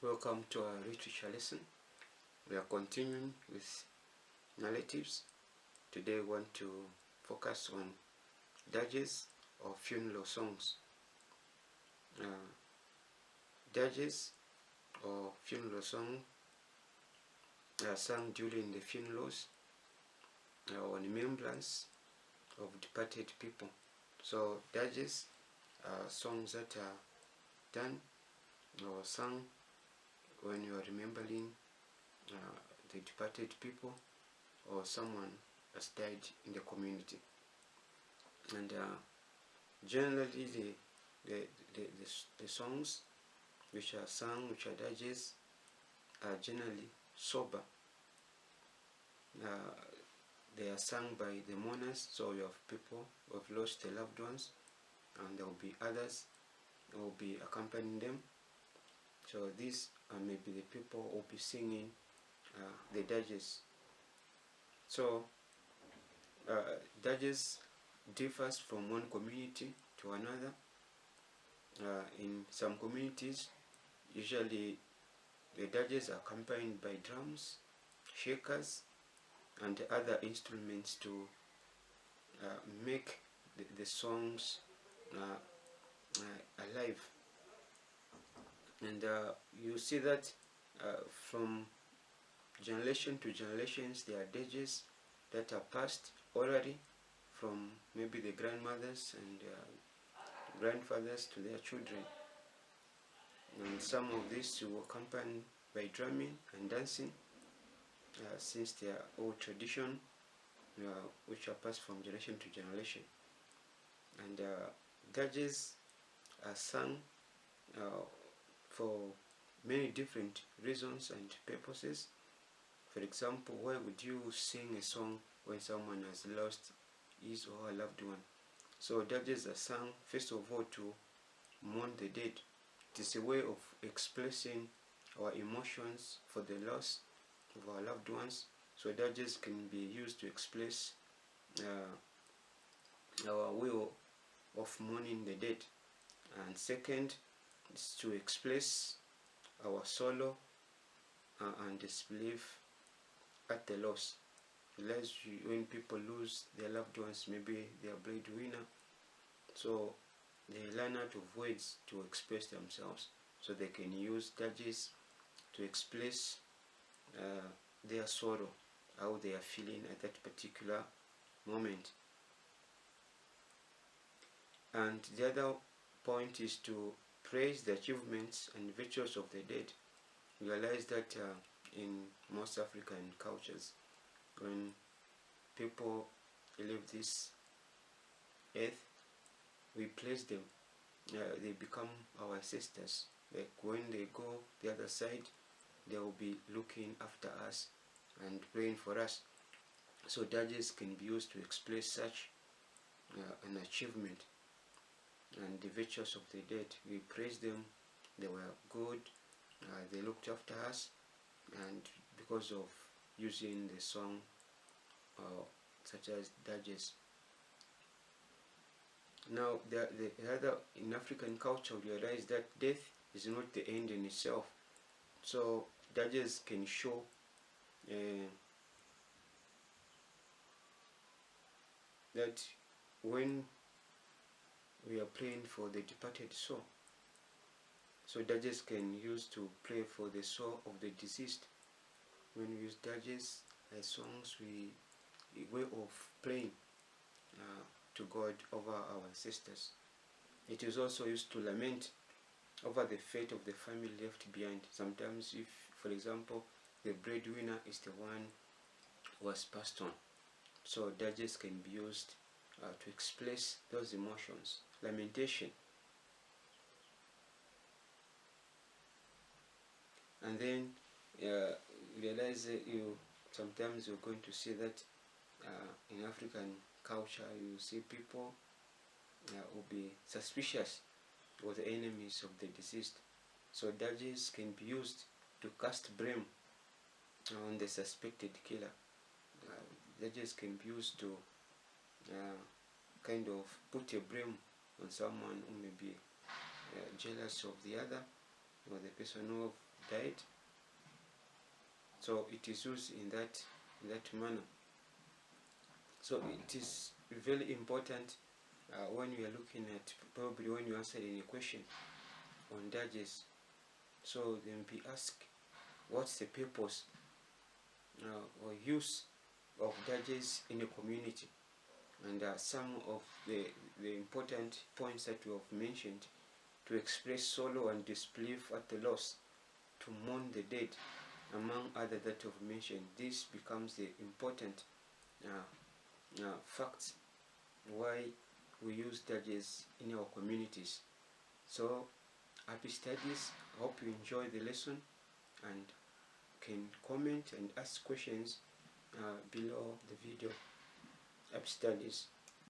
Welcome to our literature lesson. We are continuing with narratives. Today we want to focus on dirges or funeral songs. Dirges or funeral songs are sung during the funerals or remembrance of departed people. So dirges are songs that are done or sung when you are remembering the departed people or someone has died in the community. And generally the songs which are sung, which are dirges, are generally sober. They are sung by the mourners, so you have people who have lost their loved ones, and there will be others who will be accompanying them. So these are maybe the people who will be singing the dirges. So dirges differs from one community to another. In some communities, usually the dirges are accompanied by drums, shakers, and other instruments to make the songs alive. And you see that from generation to generations, there are dirges that are passed orally from maybe the grandmothers and grandfathers to their children. And some of these will accompany by drumming and dancing, since they are old tradition, which are passed from generation to generation. And dirges are sung for many different reasons and purposes. For example, why would you sing a song when someone has lost his or her loved one? So dirges are sung first of all to mourn the dead. It is a way of expressing our emotions for the loss of our loved ones. So dirges can be used to express our way of mourning the dead. And second is to express our sorrow and disbelief at the loss. When people lose their loved ones, maybe their breadwinner, so they learn out of words to express themselves. So they can use dirges to express their sorrow, how they are feeling at that particular moment. And the other point is to praise the achievements and virtues of the dead. Realize that in most African cultures, when people leave this earth, we praise them. They become our ancestors. Like when they go the other side, they will be looking after us and praying for us. So dirges can be used to express such an achievement and the virtues of the dead. We praise them. They were good. They looked after us, and because of using the song such as dirges. Now, the other in African culture, we realize that death is not the end in itself. So dirges can show that when we are praying for the departed soul, so dirges can use to pray for the soul of the deceased. When we use dirges as songs, a way of praying to God over our ancestors. It is also used to lament over the fate of the family left behind. Sometimes, if, for example, the breadwinner is the one who has passed on, so dirges can be used to express those emotions. Lamentation. And then realize sometimes you're going to see that in African culture, you see people will be suspicious of the enemies of the deceased. So dirges can be used to cast blame on the suspected killer. Dirges can be used to kind of put a blame on someone who may be jealous of the other, or the person who have died. So it is used in that manner. So it is very important when you are looking at, probably when you answer any question on dirges. So then be asked, what's the purpose or use of dirges in a community? And some of the important points that we have mentioned: to express sorrow and disbelief at the loss, to mourn the dead, among other that we've mentioned. This becomes the important facts why we use dirges in our communities. So happy studies. I hope you enjoy the lesson, and can comment and ask questions below the video. Happy studies.